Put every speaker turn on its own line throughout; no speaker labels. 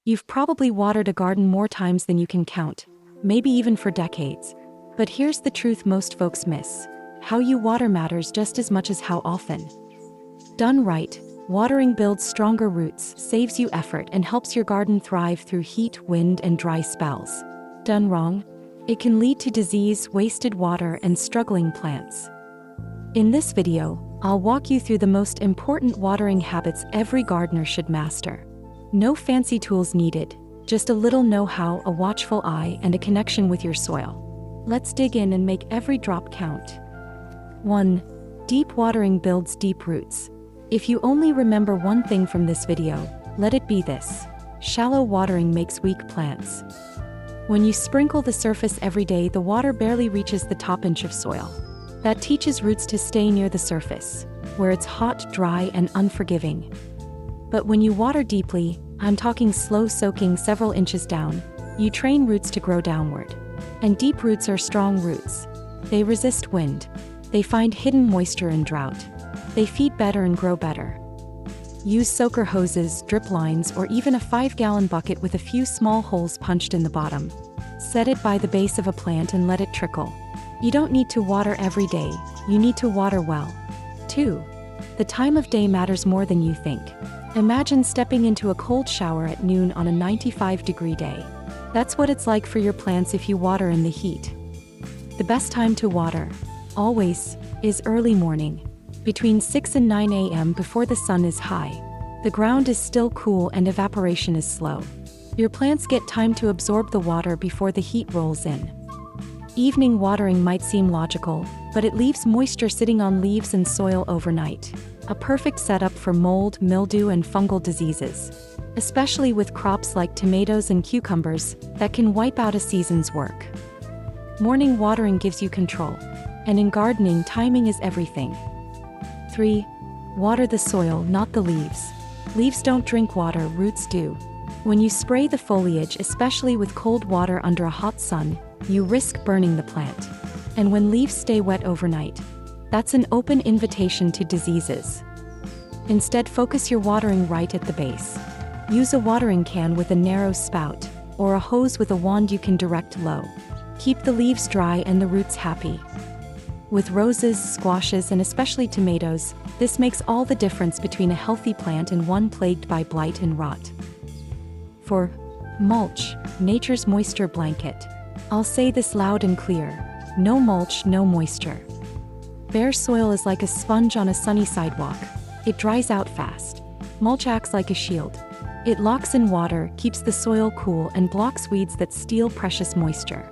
You've probably watered a garden more times than you can count, maybe even for decades. But here's the truth most folks miss. How you water matters just as much as how often. Done right, watering builds stronger roots, saves you effort, and helps your garden thrive through heat, wind, and dry spells. Done wrong, it can lead to disease, wasted water, and struggling plants. In this video, I'll walk you through the most important watering habits every gardener should master. No fancy tools needed, just a little know-how, a watchful eye, and a connection with your soil. Let's dig in and make every drop count. 1. Deep watering builds deep roots. If you only remember one thing from this video, let it be this: shallow watering makes weak plants. When you sprinkle the surface every day, the water barely reaches the top inch of soil. That teaches roots to stay near the surface, where it's hot, dry, and unforgiving. But when you water deeply, I'm talking slow soaking several inches down, you train roots to grow downward. And deep roots are strong roots. They resist wind. They find hidden moisture in drought. They feed better and grow better. Use soaker hoses, drip lines, or even a 5-gallon bucket with a few small holes punched in the bottom. Set it by the base of a plant and let it trickle. You don't need to water every day, you need to water well. 2. The time of day matters more than you think. Imagine stepping into a cold shower at noon on a 95-degree day. That's what it's like for your plants if you water in the heat. The best time to water, always, is early morning. Between 6 and 9 a.m. before the sun is high. The ground is still cool and evaporation is slow. Your plants get time to absorb the water before the heat rolls in. Evening watering might seem logical, but it leaves moisture sitting on leaves and soil overnight. A perfect setup for mold, mildew, and fungal diseases. Especially with crops like tomatoes and cucumbers that can wipe out a season's work. Morning watering gives you control. And in gardening, timing is everything. 3. Water the soil, not the leaves. Leaves don't drink water, roots do. When you spray the foliage, especially with cold water under a hot sun, you risk burning the plant. And when leaves stay wet overnight, that's an open invitation to diseases. Instead, focus your watering right at the base. Use a watering can with a narrow spout, or a hose with a wand you can direct low. Keep the leaves dry and the roots happy. With roses, squashes, and especially tomatoes, this makes all the difference between a healthy plant and one plagued by blight and rot. 4. Mulch, nature's moisture blanket. I'll say this loud and clear: no mulch, no moisture. Bare soil is like a sponge on a sunny sidewalk. It dries out fast. Mulch acts like a shield. It locks in water, keeps the soil cool, and blocks weeds that steal precious moisture.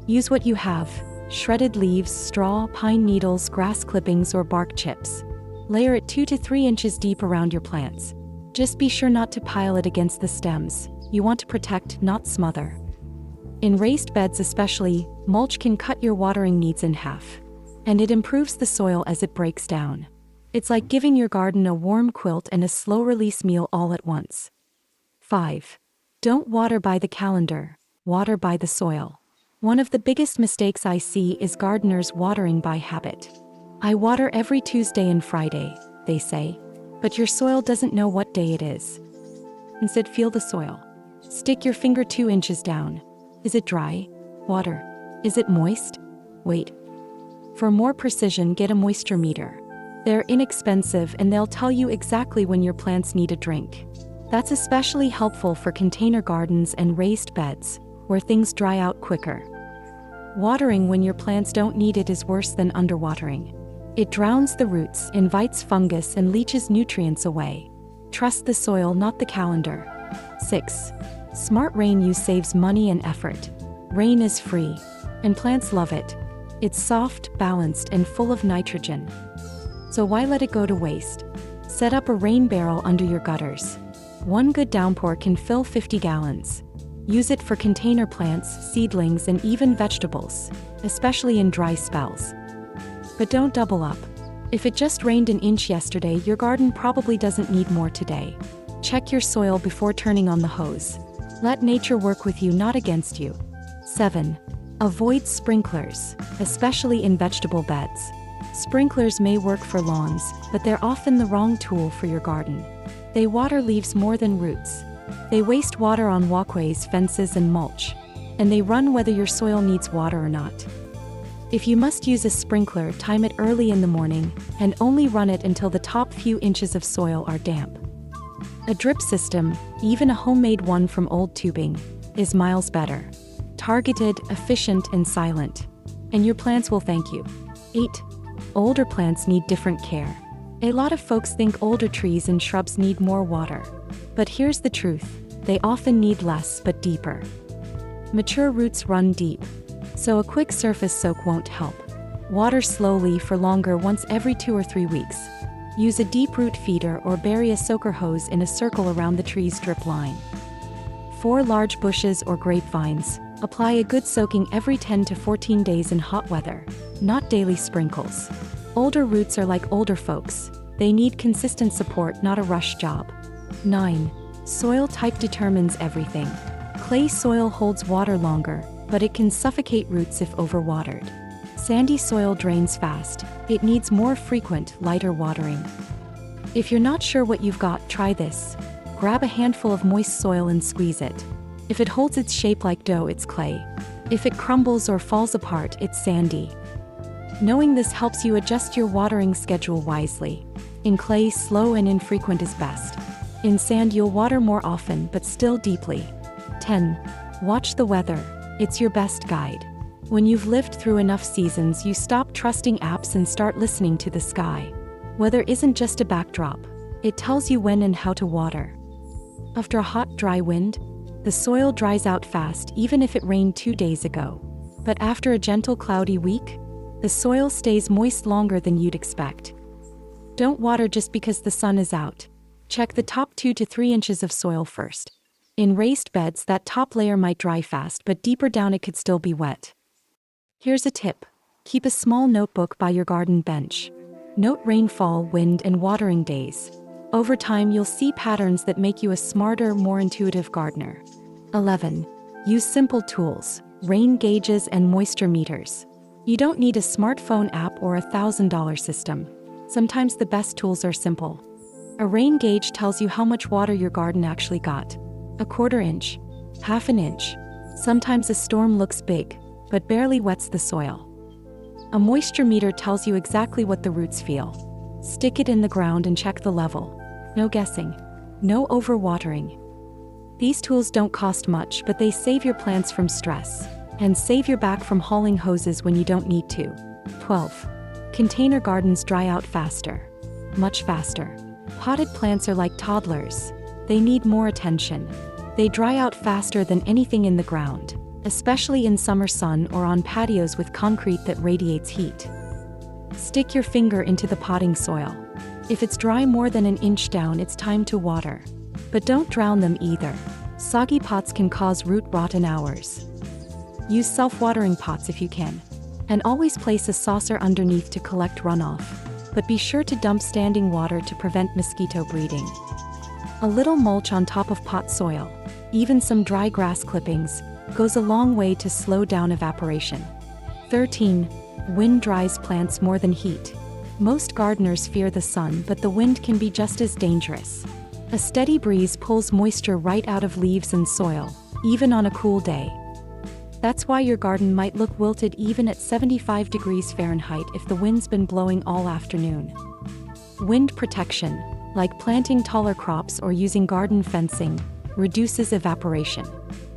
Use what you have: shredded leaves, straw, pine needles, grass clippings, or bark chips. Layer it 2 to 3 inches deep around your plants. Just be sure not to pile it against the stems. You want to protect, not smother. In raised beds especially, mulch can cut your watering needs in half. And it improves the soil as it breaks down. It's like giving your garden a warm quilt and a slow-release meal all at once. 5. Don't water by the calendar, water by the soil. One of the biggest mistakes I see is gardeners watering by habit. I water every Tuesday and Friday, they say, but your soil doesn't know what day it is. Instead, feel the soil. Stick your finger 2 inches down. Is it dry? Water. Is it moist? Wait. For more precision, get a moisture meter. They're inexpensive and they'll tell you exactly when your plants need a drink. That's especially helpful for container gardens and raised beds, where things dry out quicker. Watering when your plants don't need it is worse than underwatering. It drowns the roots, invites fungus, and leaches nutrients away. Trust the soil, not the calendar. 6. Smart rain use saves money and effort. Rain is free, and plants love it. It's soft, balanced, and full of nitrogen. So why let it go to waste? Set up a rain barrel under your gutters. One good downpour can fill 50 gallons. Use it for container plants, seedlings, and even vegetables, especially in dry spells. But don't double up. If it just rained an inch yesterday, your garden probably doesn't need more today. Check your soil before turning on the hose. Let nature work with you, not against you. 7. Avoid sprinklers, especially in vegetable beds. Sprinklers may work for lawns, but they're often the wrong tool for your garden. They water leaves more than roots, They waste water on walkways, fences, and mulch. And they run whether your soil needs water or not. If you must use a sprinkler, time it early in the morning, and only run it until the top few inches of soil are damp. A drip system, even a homemade one from old tubing, is miles better. Targeted, efficient, and silent. And your plants will thank you. 8. Older plants need different care. A lot of folks think older trees and shrubs need more water. But here's the truth, they often need less but deeper. Mature roots run deep, so a quick surface soak won't help. Water slowly for longer, once every 2 or 3 weeks. Use a deep root feeder or bury a soaker hose in a circle around the tree's drip line. For large bushes or grapevines, apply a good soaking every 10 to 14 days in hot weather, not daily sprinkles. Older roots are like older folks. They need consistent support, not a rush job. 9. Soil type determines everything. Clay soil holds water longer, but it can suffocate roots if overwatered. Sandy soil drains fast. It needs more frequent, lighter watering. If you're not sure what you've got, try this. Grab a handful of moist soil and squeeze it. If it holds its shape like dough, it's clay. If it crumbles or falls apart, it's sandy. Knowing this helps you adjust your watering schedule wisely. In clay, slow and infrequent is best. In sand, you'll water more often but still deeply. 10. Watch the weather. It's your best guide. When you've lived through enough seasons, you stop trusting apps and start listening to the sky. Weather isn't just a backdrop. It tells you when and how to water. After a hot, dry wind, the soil dries out fast even if it rained 2 days ago. But after a gentle, cloudy week, the soil stays moist longer than you'd expect. Don't water just because the sun is out. Check the top 2 to 3 inches of soil first. In raised beds, that top layer might dry fast, but deeper down it could still be wet. Here's a tip. Keep a small notebook by your garden bench. Note rainfall, wind, and watering days. Over time, you'll see patterns that make you a smarter, more intuitive gardener. 11. Use simple tools, rain gauges and moisture meters. You don't need a smartphone app or a $1,000 system. Sometimes the best tools are simple. A rain gauge tells you how much water your garden actually got. 1/4 inch, 1/2 inch. Sometimes a storm looks big, but barely wets the soil. A moisture meter tells you exactly what the roots feel. Stick it in the ground and check the level. No guessing. No overwatering. These tools don't cost much, but they save your plants from stress and save your back from hauling hoses when you don't need to. 12. Container gardens dry out faster. Much faster. Potted plants are like toddlers. They need more attention. They dry out faster than anything in the ground, especially in summer sun or on patios with concrete that radiates heat. Stick your finger into the potting soil. If it's dry more than an inch down, it's time to water. But don't drown them either. Soggy pots can cause root rot in hours. Use self-watering pots if you can. And always place a saucer underneath to collect runoff. But be sure to dump standing water to prevent mosquito breeding. A little mulch on top of pot soil, even some dry grass clippings, goes a long way to slow down evaporation. 13. Wind dries plants more than heat. Most gardeners fear the sun, but the wind can be just as dangerous. A steady breeze pulls moisture right out of leaves and soil, even on a cool day. That's why your garden might look wilted even at 75 degrees Fahrenheit if the wind's been blowing all afternoon. Wind protection, like planting taller crops or using garden fencing, reduces evaporation.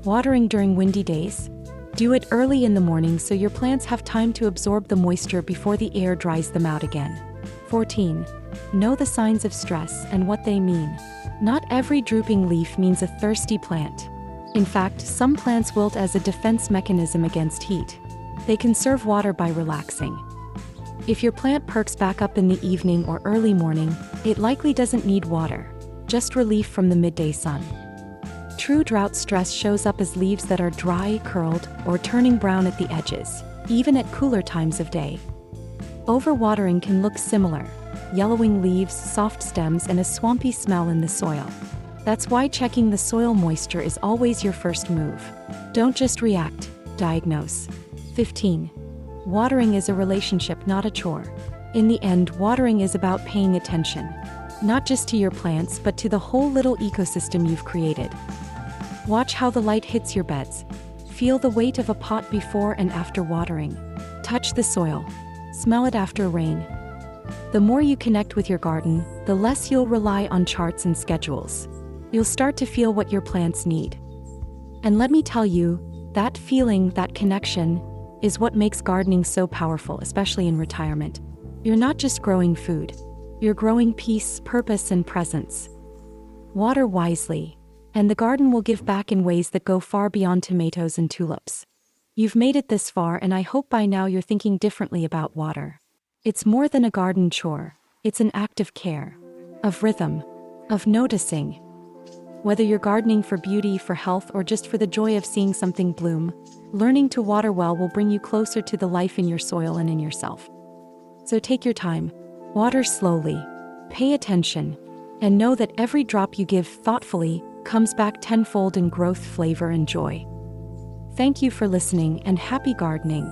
Watering during windy days? Do it early in the morning so your plants have time to absorb the moisture before the air dries them out again. 14. Know the signs of stress and what they mean. Not every drooping leaf means a thirsty plant. In fact, some plants wilt as a defense mechanism against heat. They conserve water by relaxing. If your plant perks back up in the evening or early morning, it likely doesn't need water, just relief from the midday sun. True drought stress shows up as leaves that are dry, curled, or turning brown at the edges, even at cooler times of day. Overwatering can look similar: yellowing leaves, soft stems, and a swampy smell in the soil. That's why checking the soil moisture is always your first move. Don't just react, diagnose. 15. Watering is a relationship, not a chore. In the end, watering is about paying attention. not just to your plants but to the whole little ecosystem you've created. Watch how the light hits your beds. Feel the weight of a pot before and after watering. Touch the soil. Smell it after rain. The more you connect with your garden, the less you'll rely on charts and schedules. You'll start to feel what your plants need. And let me tell you, that feeling, that connection, is what makes gardening so powerful, especially in retirement. You're not just growing food. You're growing peace, purpose, and presence. Water wisely, and the garden will give back in ways that go far beyond tomatoes and tulips. You've made it this far, and I hope by now you're thinking differently about water. It's more than a garden chore. It's an act of care, of rhythm, of noticing. Whether you're gardening for beauty, for health, or just for the joy of seeing something bloom, learning to water well will bring you closer to the life in your soil and in yourself. So take your time, water slowly, pay attention, and know that every drop you give thoughtfully comes back tenfold in growth, flavor, and joy. Thank you for listening, and happy gardening.